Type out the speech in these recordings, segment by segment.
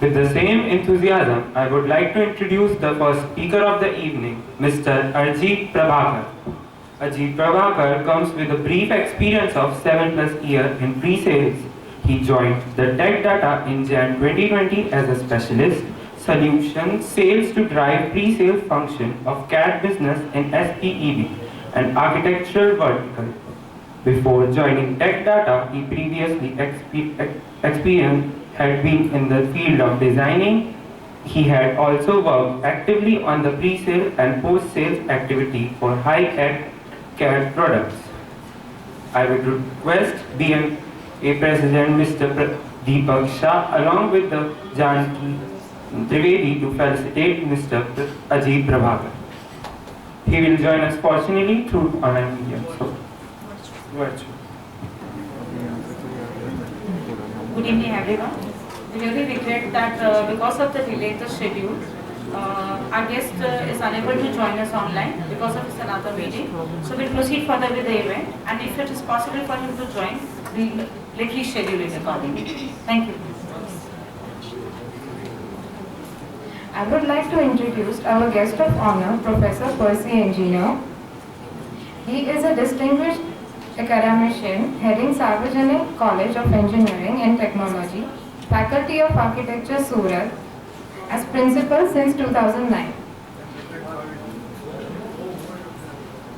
With the same enthusiasm, I would like to introduce the first speaker of the evening, Mr. Ajit Prabhakar. Ajit Prabhakar comes with a brief experience of 7 plus years in pre-sales. He joined the Tech Data in Jan 2020 as a specialist, solution sales to drive pre-sales function of CAD business in SPEB, an architectural vertical. Before joining Tech Data, he previously experienced had been in the field of designing. He had also worked actively on the pre-sale and post-sales activity for high-end CAD products. I would request BMA President Mr. Deepak Shah along with the Janki Trivedi to felicitate Mr. Ajit Prabhakar. He will join us fortunately through online media. So, virtual. Good evening, everyone. We really regret that because of the delayed schedule, our guest is unable to join us online because of his another meeting. So we'll proceed further with the event, and if it is possible for him to join, we'll reschedule it accordingly. Thank you. I would like to introduce our guest of honor, Professor Percy Engineer. He is a distinguished academician heading Sarvajanik College of Engineering and Technology, Faculty of Architecture, Surat, as principal since 2009.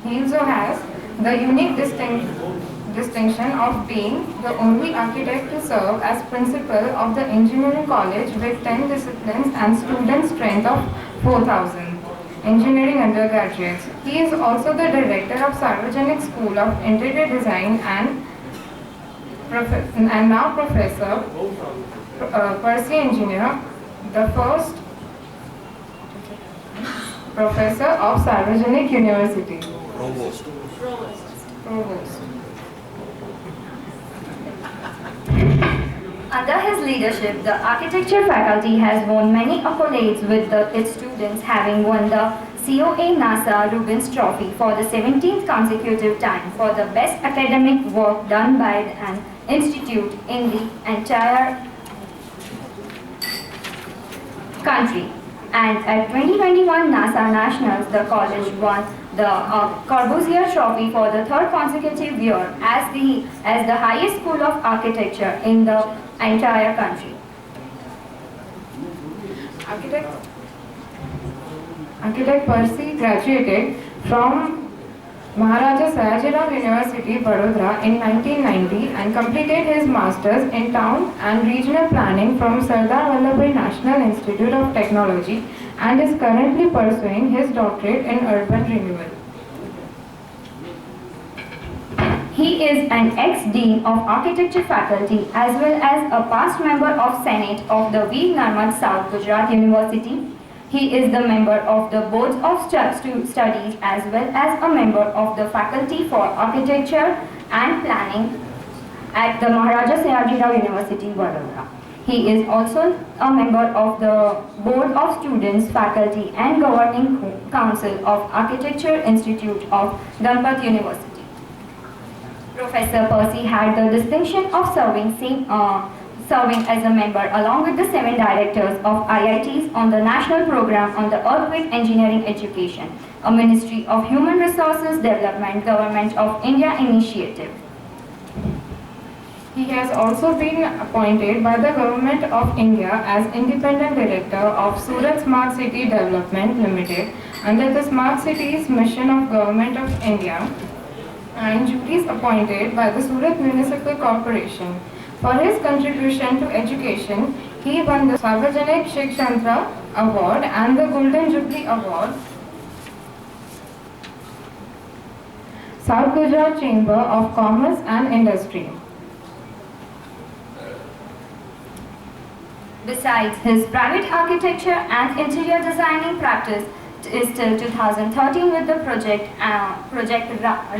He also has the unique distinction of being the only architect to serve as principal of the engineering college with 10 disciplines and student strength of 4,000 engineering undergraduates. He is also the director of Sarvajanik School of Interior Design and now Professor Percy Engineer, the first professor of Sarvajanik University. Provost. Under his leadership, the architecture faculty has won many accolades with its students having won the COA NASA Rubens Trophy for the 17th consecutive time for the best academic work done by an institute in the entire country. And at 2021 NASA Nationals, the college won the Corbusier Trophy for the third consecutive year as the highest school of architecture in the entire country. Architect Percy graduated from Maharaja Sayajirao University, Vadodara in 1990 and completed his Masters in Town and Regional Planning from Sardar Vallabhbhai National Institute of Technology and is currently pursuing his doctorate in Urban Renewal. He is an ex-dean of architecture faculty as well as a past member of Senate of the Veer Narmad South Gujarat University. He is the member of the boards of studies as well as a member of the faculty for architecture and planning at the Maharaja Sayajirao University, Vadodara. He is also a member of the board of students, faculty and governing council of Architecture Institute of Ganpat University. Professor Percy had the distinction of serving as a member along with the 7 directors of IITs on the National Program on the Earthquake Engineering Education, a Ministry of Human Resources Development, Government of India initiative. He has also been appointed by the Government of India as Independent Director of Surat Smart City Development Limited under the Smart Cities Mission of Government of India and duties appointed by the Surat Municipal Corporation. For his contribution to education, he won the Sarvajanik Shikshantra Award and the Golden Jubilee Award, South Gujarat Chamber of Commerce and Industry. Besides his private architecture and interior designing practice is till 2013 with the project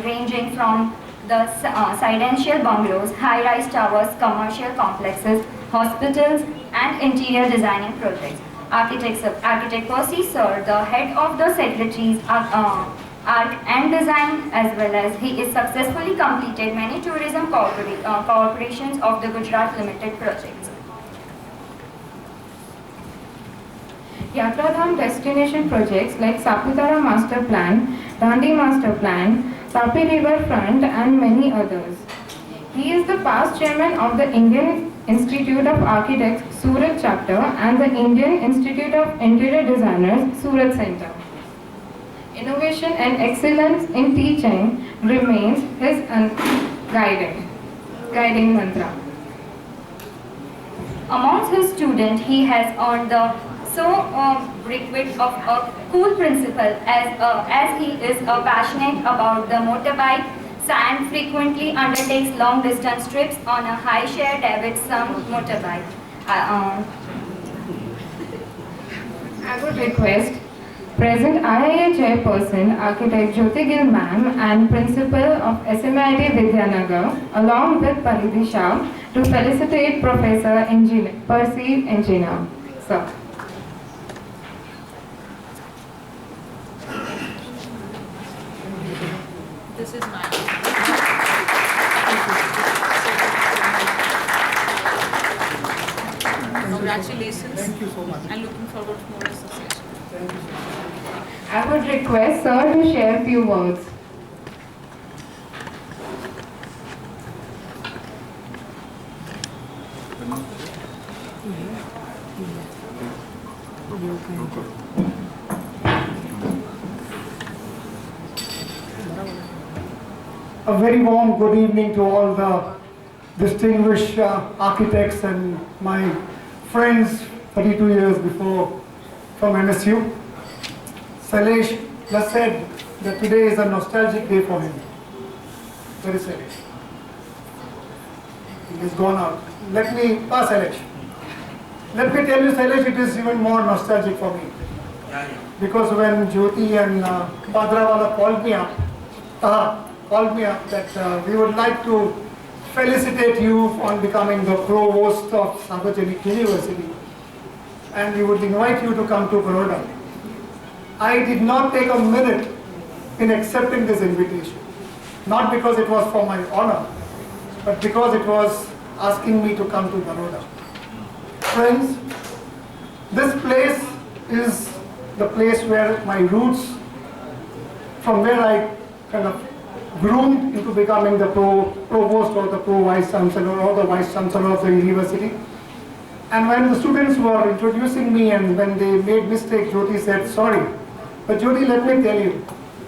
ranging from the residential bungalows, high-rise towers, commercial complexes, hospitals, and interior designing projects. Architect Percy Sir, the head of the Secretaries Arch and Design, as well as he is successfully completed many tourism corporations of the Gujarat Limited projects. Yatradham destination projects like Saputara Master Plan, Dandi Master Plan, Tapi River Front and many others. He is the past chairman of the Indian Institute of Architects Surat chapter and the Indian Institute of Interior Designers Surat Center. Innovation and excellence in teaching remains his guiding mantra. Amongst his students, he has earned the requite of a cool principal as he is passionate about the motorbike. Sand frequently undertakes long distance trips on a high share Davidson motorbike. I would request present IIA chairperson, architect Jyoti Gill ma'am and principal of SMIT Vidyanagar along with Paridhi Shah to felicitate Professor Percy Engineer. Sir. This is mine. Congratulations. Thank you so much. And looking forward to more association. Thank you so much. I would request sir to share a few words. A very warm good evening to all the distinguished architects and my friends 32 years before from MSU. Sailesh just said that today is a nostalgic day for him. Where is Sailesh? He has gone out. Sailesh. Let me tell you, Sailesh, it is even more nostalgic for me. Because when Jyoti and Padrawala called me up that we would like to felicitate you on becoming the provost of Sarvajanik University and we would invite you to come to Baroda. I did not take a minute in accepting this invitation. Not because it was for my honor, but because it was asking me to come to Baroda. Friends, this place is the place where my roots, from where I kind of groomed into becoming the provost or the pro-vice chancellor or the vice chancellor of the university. And when the students were introducing me and when they made mistakes, Jyoti said, sorry. But Jyoti, let me tell you,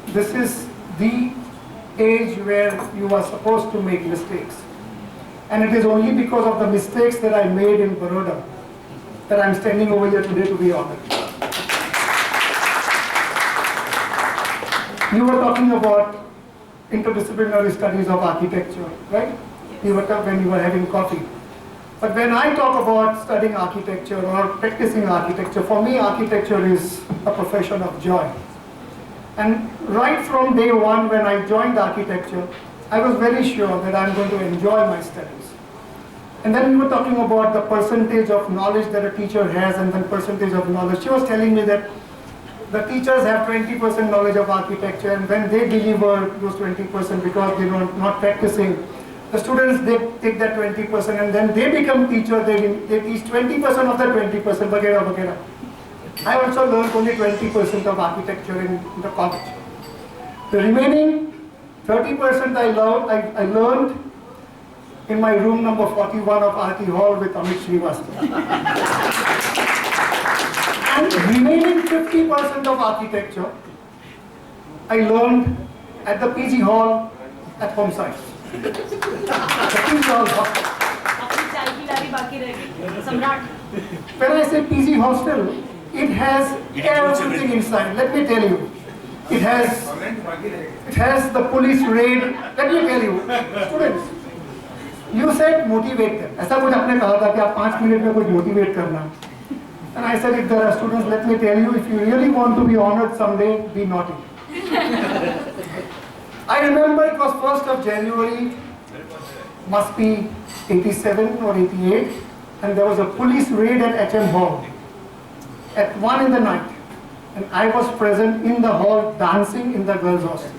this is the age where you are supposed to make mistakes. And it is only because of the mistakes that I made in Baroda that I'm standing over here today to be honored. You were talking about interdisciplinary studies of architecture, right? You were talking when you were having coffee. But when I talk about studying architecture or practicing architecture, for me architecture is a profession of joy. And right from day one when I joined architecture, I was very sure that I'm going to enjoy my studies. And then we were talking about the percentage of knowledge that a teacher has and then percentage of knowledge. She was telling me that the teachers have 20% knowledge of architecture and when they deliver those 20% because they are not practicing, the students, they take that 20% and then they become teachers, they teach 20% of that 20%, vagera, vagera. I also learned only 20% of architecture in the college. The remaining 30% I learned in my room number 41 of RT Hall with Amit Srivastava. And remaining 50% of architecture I learned at the PG Hall at Home Science. The PG Hall hostel. When I say PG hostel, it has everything inside. Let me tell you. It has the police raid. Let me tell you, students. You said motivate them. ऐसा कुछ आपने कहा था कि आप 5 minute में कुछ motivate करना. And I said, if there are students, let me tell you, if you really want to be honored someday, be naughty. I remember it was 1st of January, must be 87 or 88, and there was a police raid at HM Hall at 1 in the night. And I was present in the hall dancing in the girls' hostel.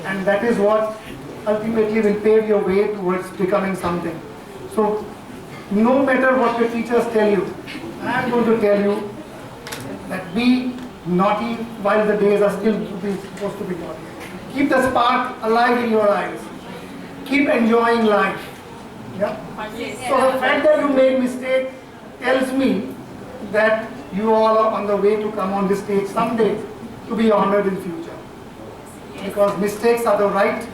And that is what ultimately will pave your way towards becoming something. So no matter what the teachers tell you, I am going to tell you that be naughty while the days are still supposed to be naughty. Keep the spark alive in your eyes. Keep enjoying life. Yeah? So the fact that you made mistake tells me that you all are on the way to come on this stage someday to be honored in future. Because mistakes are the right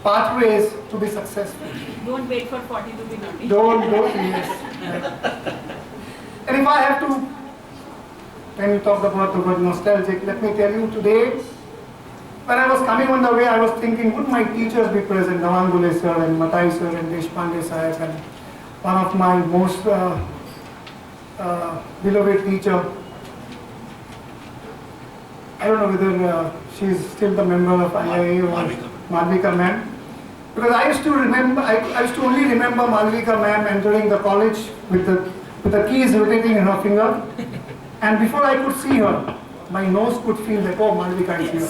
pathways to be successful. Don't wait for 40 to be naughty. Don't, yes. And if I have to, when you talked about the word nostalgic, let me tell you today, when I was coming on the way, I was thinking, would my teachers be present, Nawangule sir and Matai sir and Deshpande sahib, and one of my most beloved teacher. I don't know whether she's still the member of IIA or Malvika ma'am. Because I used to remember, I used to only remember Malvika ma'am entering the college with the keys rotating in her finger. And before I could see her, my nose could feel that, oh, Malvika is here.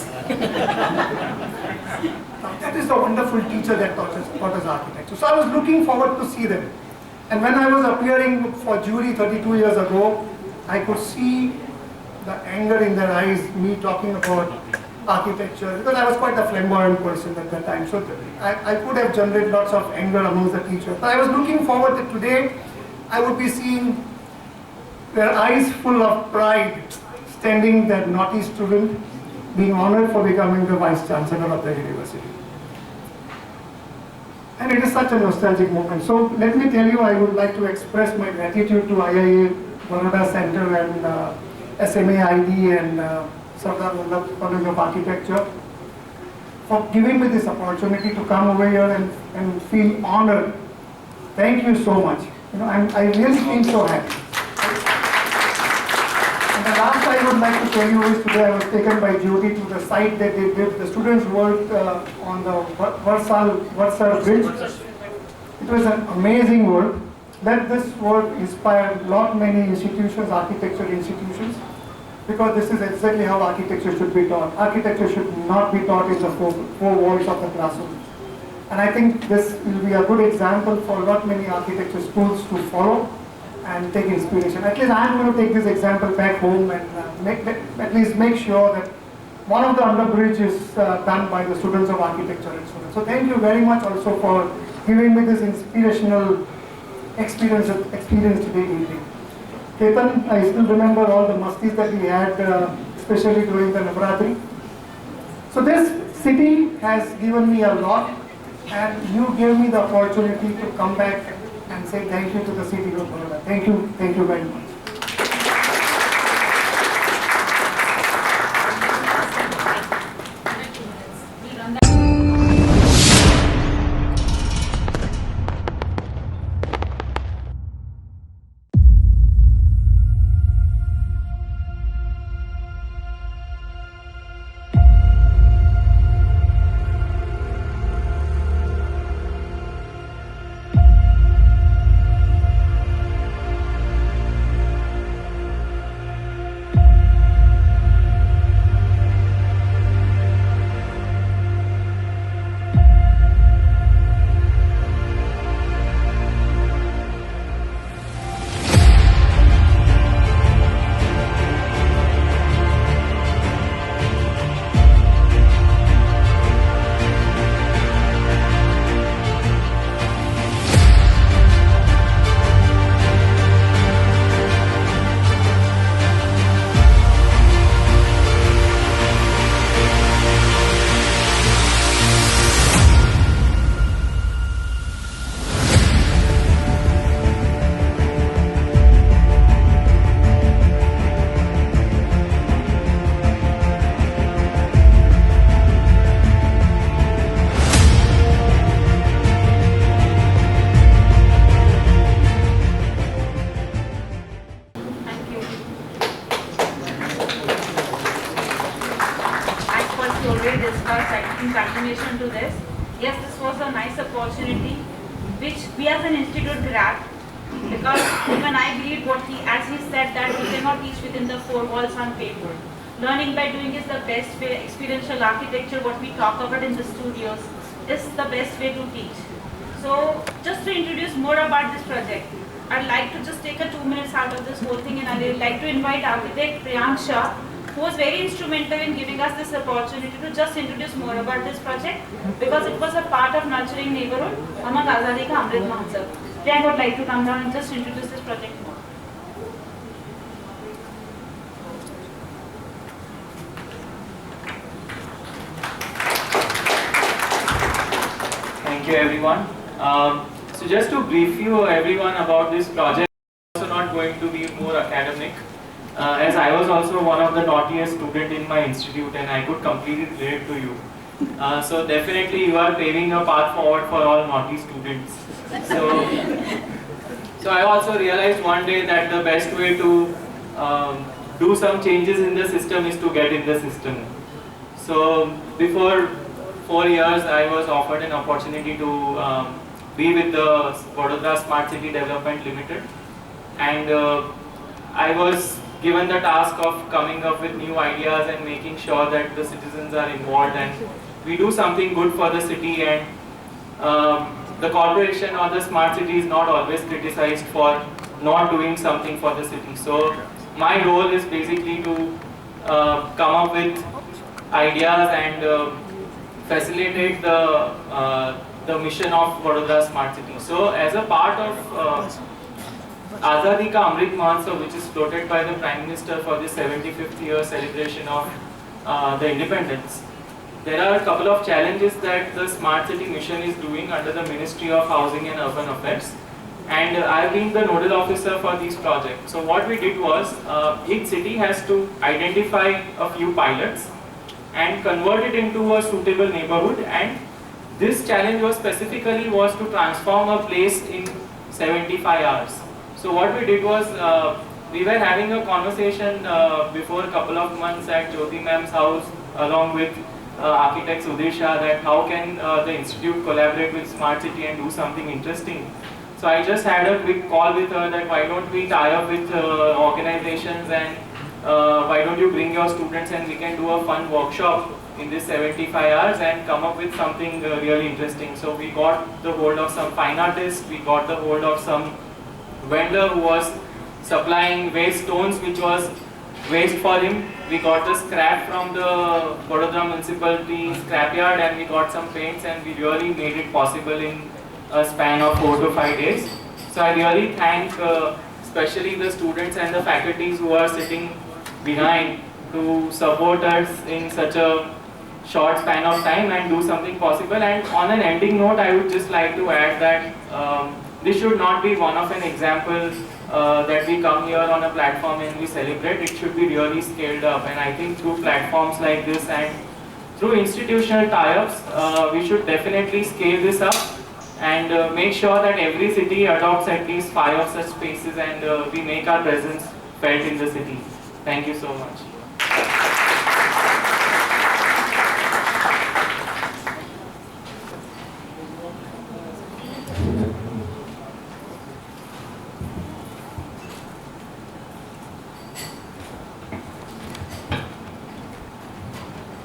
That is the wonderful teacher that taught us architecture. So I was looking forward to see them. And when I was appearing for jury 32 years ago, I could see the anger in their eyes, me talking about architecture, because I was quite a flamboyant person at that time. So I could have generated lots of anger amongst the teachers. But I was looking forward that today I would be seeing their eyes full of pride, standing that naughty student, being honored for becoming the Vice Chancellor of the university. And it is such a nostalgic moment. So let me tell you, I would like to express my gratitude to IIA Baroda Center and SMAID and Sardar Vallabh College of Architecture for giving me this opportunity to come over here and feel honored. Thank you so much. You know, I really feel so happy. And the last I would like to tell you is today I was taken by Jyoti to the site that they did. The students worked on the Varsal Bridge. It was an amazing work. This work inspired many institutions, architecture institutions, because this is exactly how architecture should be taught. Architecture should not be taught in the four walls of the classroom. And I think this will be a good example for many architecture schools to follow and take inspiration. At least I am going to take this example back home and at least make sure that one of the underbridge is done by the students of architecture and so on. So thank you very much also for giving me this inspirational experience today evening. Ketan, I still remember all the mastis that we had, especially during the Navratri. So this city has given me a lot, and you gave me the opportunity to come back and say thank you to the city of Baroda. Thank you very much. continuation to this. Yes, this was a nice opportunity which we as an institute grabbed, because even I believe as he said, that we cannot teach within the four walls on paper. Learning by doing is the best way. Experiential architecture, what we talk about in the studios, is the best way to teach. So just to introduce more about this project, I'd like to just take a 2 minutes out of this whole thing, and I'd like to invite architect Priyank Shah, who was very instrumental in giving us this opportunity to just introduce more about this project, because it was a part of nurturing neighborhood among Azadi Ka Amrit Mahotsav. Priyank would like to come down and just introduce this project more. Thank you, everyone. So just to brief you everyone about this project, also not going to be more academic, as I was also one of the naughtiest student in my institute, and I could completely relate to you. So definitely you are paving a path forward for all naughty students. So I also realized one day that the best way to do some changes in the system is to get in the system. So before 4 years, I was offered an opportunity to be with the Vadodara Smart City Development Limited, and I was given the task of coming up with new ideas and making sure that the citizens are involved and we do something good for the city. And the corporation or the smart city is not always criticized for not doing something for the city. So my role is basically to come up with ideas and facilitate the mission of Vadodara Smart City. So as a part of Azadi Ka Amrit Mahotsav, which is floated by the Prime Minister for the 75th year celebration of the independence, there are a couple of challenges that the Smart City mission is doing under the Ministry of Housing and Urban Affairs. And I've been the nodal officer for these projects. So what we did was, each city has to identify a few pilots and convert it into a suitable neighborhood, and this challenge was specifically to transform a place in 75 hours. So what we did was, we were having a conversation before a couple of months at Jyoti ma'am's house along with architect Sudesha, that how can the institute collaborate with Smart City and do something interesting. So I just had a quick call with her that why don't we tie up with organizations, and why don't you bring your students and we can do a fun workshop in this 75 hours and come up with something really interesting. So we got the hold of some fine artists, we got the hold of some vendor who was supplying waste stones, which was waste for him. We got the scrap from the Vadodara municipality scrapyard, and we got some paints, and we really made it possible in a span of 4 to 5 days. So I really thank especially the students and the faculties who are sitting behind to support us in such a short span of time and do something possible. And on an ending note, I would just like to add that this should not be one of an example that we come here on a platform and we celebrate. It should be really scaled up, and I think through platforms like this and through institutional tie-ups, we should definitely scale this up and make sure that every city adopts at least 5 of such spaces, and we make our presence felt in the city. Thank you so much.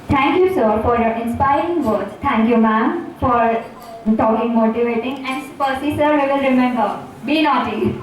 Thank you, sir, for your inspiring words. Thank you, ma'am, for talking motivating. And Percy, sir, we will remember. Be naughty.